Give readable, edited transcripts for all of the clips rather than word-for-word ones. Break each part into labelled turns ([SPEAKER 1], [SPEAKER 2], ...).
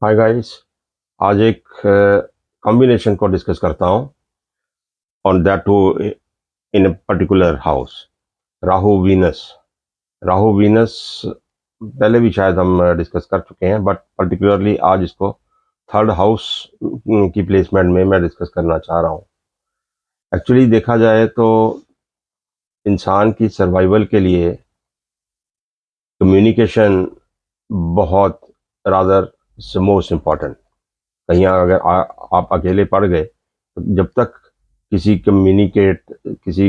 [SPEAKER 1] Hi guys. आज एक combination को डिस्कस करता हूँ on that to in a particular house. Rahu Venus. Rahu Venus पहले भी शायद हम डिस्कस कर चुके हैं, बट पर्टिकुलरली आज इसको थर्ड हाउस की प्लेसमेंट में मैं डिस्कस करना चाह रहा हूँ। एक्चुअली देखा जाए तो इंसान की सर्वाइवल के लिए कम्युनिकेशन बहुत रादर मोस्ट इम्पॉर्टेंट। कहीं अगर आप अकेले पड़ गए तो जब तक किसी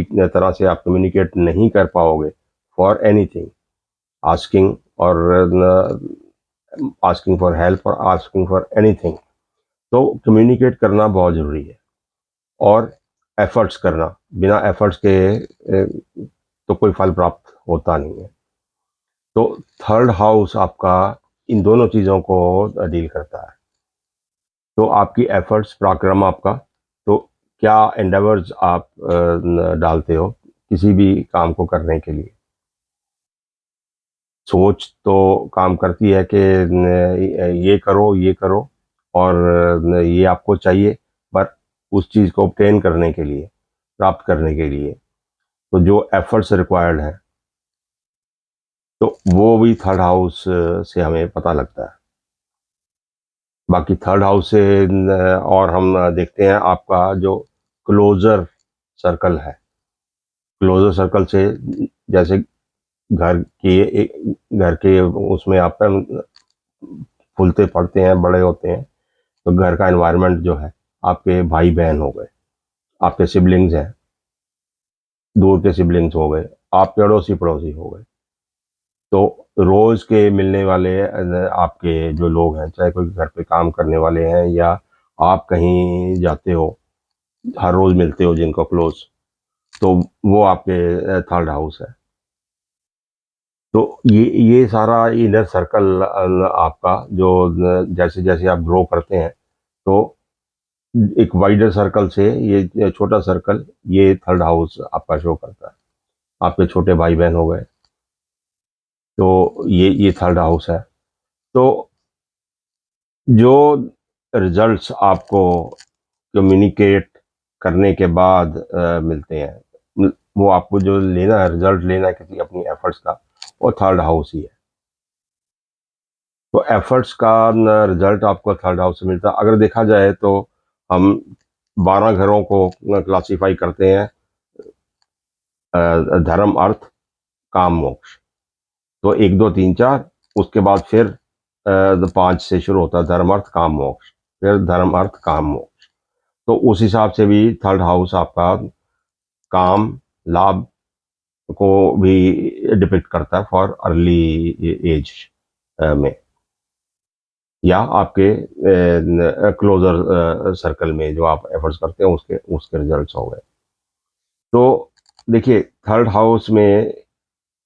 [SPEAKER 1] तरह से आप कम्युनिकेट नहीं कर पाओगे फॉर एनीथिंग, आस्किंग और आस्किंग फॉर हेल्प और आस्किंग फॉर एनीथिंग, तो कम्युनिकेट करना बहुत ज़रूरी है। और एफर्ट्स करना, बिना एफर्ट्स के तो कोई फल प्राप्त होता नहीं है। तो थर्ड हाउस आपका इन दोनों चीज़ों को डील करता है। तो आपकी एफर्ट्स पराक्रम आपका, तो क्या एंडेवर्स आप डालते हो किसी भी काम को करने के लिए। सोच तो काम करती है कि ये करो ये करो और ये आपको चाहिए, पर उस चीज़ को ऑब्टेन करने के लिए, प्राप्त करने के लिए, तो जो एफर्ट्स रिक्वायर्ड है, तो वो भी थर्ड हाउस से हमें पता लगता है। बाकी थर्ड हाउस से और हम देखते हैं आपका जो क्लोजर सर्कल है। क्लोजर सर्कल से जैसे घर के घर के उसमें आप फूलते पड़ते हैं, बड़े होते हैं, तो घर का एनवायरनमेंट जो है, आपके भाई बहन हो गए, आपके सिबलिंग्स हैं, दूर के सिबलिंग्स हो गए, आपके अड़ोसी पड़ोसी हो गए, तो रोज के मिलने वाले आपके जो लोग हैं, चाहे कोई घर पे काम करने वाले हैं या आप कहीं जाते हो, हर रोज मिलते हो जिनको क्लोज, तो वो आपके थर्ड हाउस है। तो ये सारा इनर सर्कल आपका जो जैसे जैसे आप ग्रो करते हैं, तो एक वाइडर सर्कल से ये छोटा सर्कल, ये थर्ड हाउस आपका शो करता है। आपके छोटे भाई बहन हो गए, तो ये थर्ड हाउस है। तो जो रिजल्ट्स आपको कम्युनिकेट करने के बाद मिलते हैं, वो आपको जो लेना है, रिजल्ट लेना है किसी अपनी एफर्ट्स का, वो थर्ड हाउस ही है। तो एफर्ट्स का रिजल्ट आपको थर्ड हाउस से मिलता है। अगर देखा जाए तो हम 12 घरों को क्लासिफाई करते हैं, धर्म अर्थ काम मोक्ष। तो एक दो तीन चार, उसके बाद फिर 5 से शुरू होता है धर्म अर्थ काम मोक्ष, फिर धर्म अर्थ काम मोक्ष। तो उस हिसाब से भी थर्ड हाउस आपका काम लाभ को भी डिपिक्ट करता है फॉर अर्ली एज में, या आपके क्लोजर सर्कल में जो आप एफर्ट्स करते हैं उसके उसके रिजल्ट्स हो गए। तो देखिए, थर्ड हाउस में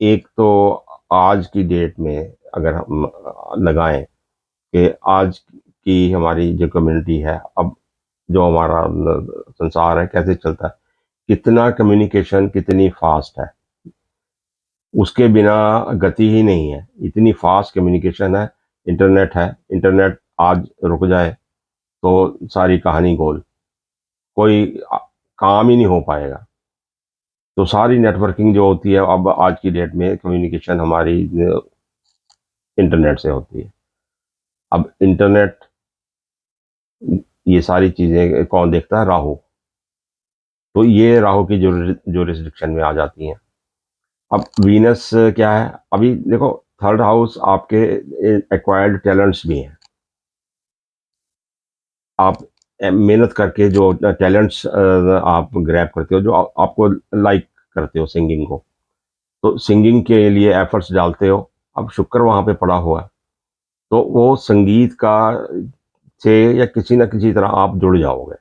[SPEAKER 1] एक तो आज की डेट में अगर हम लगाएं कि आज की हमारी जो कम्युनिटी है, अब जो हमारा संसार है कैसे चलता है, कितना कम्युनिकेशन कितनी फास्ट है, उसके बिना गति ही नहीं है। इतनी फास्ट कम्युनिकेशन है, इंटरनेट है, इंटरनेट आज रुक जाए तो सारी कहानी गोल, कोई काम ही नहीं हो पाएगा। तो सारी नेटवर्किंग जो होती है अब आज की डेट में, कम्युनिकेशन हमारी इंटरनेट से होती है। अब इंटरनेट, ये सारी चीजें कौन देखता है? राहु। तो ये राहु की जुरिस्डिक्शन में आ जाती हैं। अब वीनस क्या है? अभी देखो, थर्ड हाउस आपके एक्वायर्ड टैलेंट्स भी हैं। आप मेहनत करके जो टैलेंट्स आप ग्रैब करते हो, जो आपको लाइक करते हो सिंगिंग को, तो सिंगिंग के लिए एफर्ट्स डालते हो। अब शुक्र वहां पे पड़ा हुआ है, तो वो संगीत का से या किसी न किसी तरह आप जुड़ जाओगे।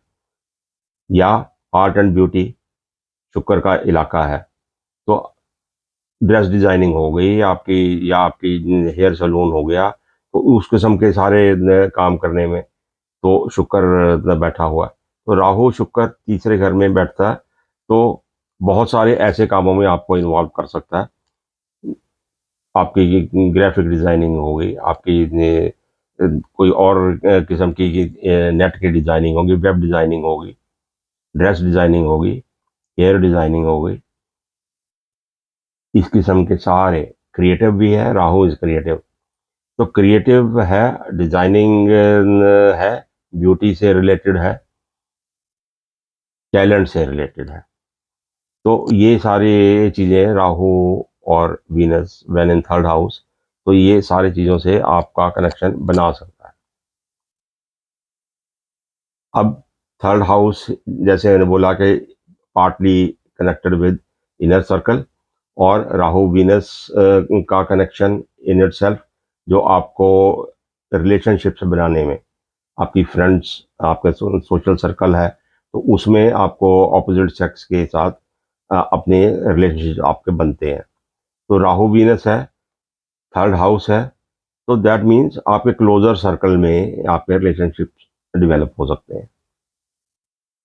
[SPEAKER 1] या आर्ट एंड ब्यूटी शुक्र का इलाका है, तो ड्रेस डिजाइनिंग हो गई आपकी, या आपकी हेयर सलून हो गया, तो उस किस्म के सारे काम करने में तो शुक्र बैठा हुआ है। तो राहु शुक्र तीसरे घर में बैठता है, तो बहुत सारे ऐसे कामों में आपको इन्वॉल्व कर सकता है। आपकी ग्राफिक डिजाइनिंग हो गई, आपकी कोई और किस्म की नेट की डिज़ाइनिंग होगी, वेब डिज़ाइनिंग होगी, ड्रेस डिज़ाइनिंग होगी, हेयर डिज़ाइनिंग होगी, इस किस्म के सारे। क्रिएटिव भी है, राहु इज क्रिएटिव। तो क्रिएटिव है, डिज़ाइनिंग है, ब्यूटी से रिलेटेड है, टैलेंट से रिलेटेड है। तो ये सारी चीज़ें राहु और Venus when in third house, तो ये सारी चीज़ों से आपका कनेक्शन बना सकता है। अब थर्ड हाउस, जैसे मैंने बोला कि partly connected with inner circle, और राहु वीनस का कनेक्शन इन इटसेल्फ जो आपको रिलेशनशिप्स बनाने में, आपकी फ्रेंड्स, आपका सोशल सर्कल है, तो उसमें आपको ऑपोजिट सेक्स के साथ अपने रिलेशनशिप आपके बनते हैं। तो राहु वीनस है, थर्ड हाउस है, तो दैट मीन्स आपके क्लोजर सर्कल में आपके रिलेशनशिप डेवलप हो सकते हैं।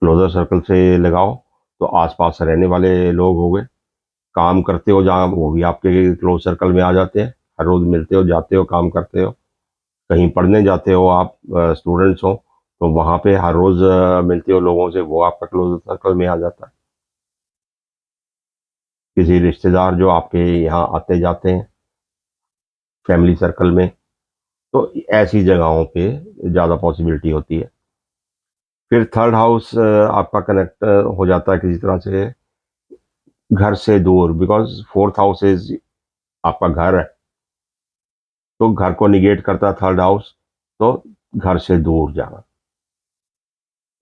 [SPEAKER 1] क्लोजर सर्कल से लगाओ तो आसपास रहने वाले लोग हो गए, काम करते हो जहाँ, वो भी आपके क्लोज सर्कल में आ जाते हैं। हर रोज मिलते हो, जाते हो, काम करते हो। कहीं पढ़ने जाते हो आप, स्टूडेंट्स हो, तो वहाँ पे हर रोज मिलते हो लोगों से, वो आपका क्लोज सर्कल में आ जाता है। किसी रिश्तेदार जो आपके यहाँ आते जाते हैं फैमिली सर्कल में, तो ऐसी जगहों पे ज़्यादा पॉसिबिलिटी होती है। फिर थर्ड हाउस आपका कनेक्ट हो जाता है किसी तरह से घर से दूर, बिकॉज फोर्थ हाउस इज आपका घर है, तो घर को निगेट करता है थर्ड हाउस, तो घर से दूर जाना।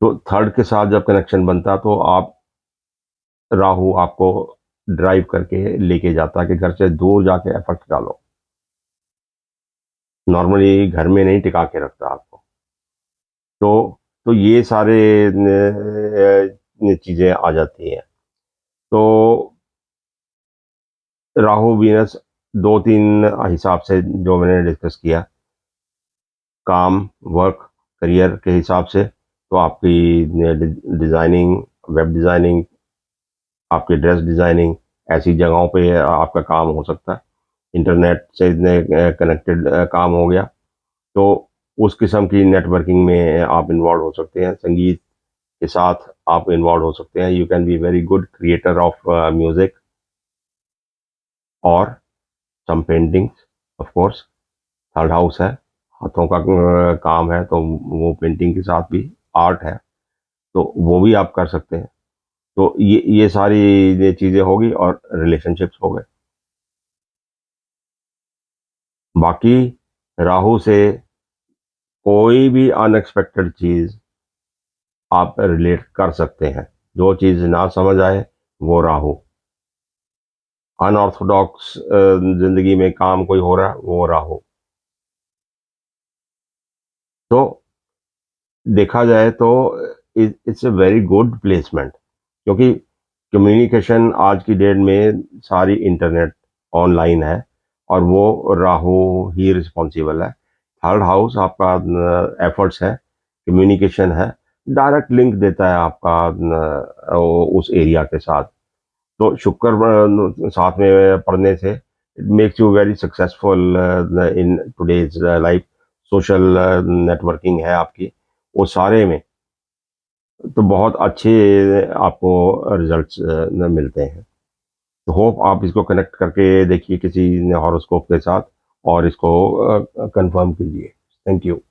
[SPEAKER 1] तो थर्ड के साथ जब कनेक्शन बनता है तो आप, राहु आपको ड्राइव करके लेके जाता है कि घर से दूर जाके एफर्ट डालो। नॉर्मली घर में नहीं टिका के रखता आपको। तो ये सारे चीजें आ जाती हैं। तो राहु वीनस दो तीन हिसाब से जो मैंने डिस्कस किया, काम, वर्क, करियर के हिसाब से, तो आपकी डिजाइनिंग, वेब डिजाइनिंग, आपकी ड्रेस डिजाइनिंग, ऐसी जगहों पे आपका काम हो सकता है। इंटरनेट से कनेक्टेड काम हो गया, तो उस किस्म की नेटवर्किंग में आप इन्वॉल्व हो सकते हैं। संगीत के साथ आप इन्वॉल्व हो सकते हैं। You can be very good creator of music और some paintings, of course. Third house है, हाथों का काम है, तो वो पेंटिंग के साथ भी आर्ट है, तो वो भी आप कर सकते हैं। तो ये सारी ये चीज़ें होगी, और रिलेशनशिप्स हो गए। बाकी राहु से कोई भी अनएक्सपेक्टेड चीज़ आप रिलेट कर सकते हैं। जो चीज़ ना समझ आए, वो राहु। अनऑर्थोडॉक्स जिंदगी में काम कोई हो रहा है, वो राहु। तो देखा जाए तो it's a very good placement, क्योंकि कम्युनिकेशन आज की डेट में सारी इंटरनेट ऑनलाइन है, और वो राहु ही रिस्पॉन्सिबल है। थर्ड हाउस आपका एफर्ट्स है, कम्युनिकेशन है, डायरेक्ट लिंक देता है आपका उस एरिया के साथ। तो शुक्र साथ में पढ़ने से it makes you very successful in today's life. Social networking है आपकी, वो सारे में तो बहुत अच्छे आपको रिजल्ट्स मिलते हैं। तो होप आप इसको कनेक्ट करके देखिए किसी हॉरोस्कोप के साथ, और इसको कंफर्म कीजिए। Thank you.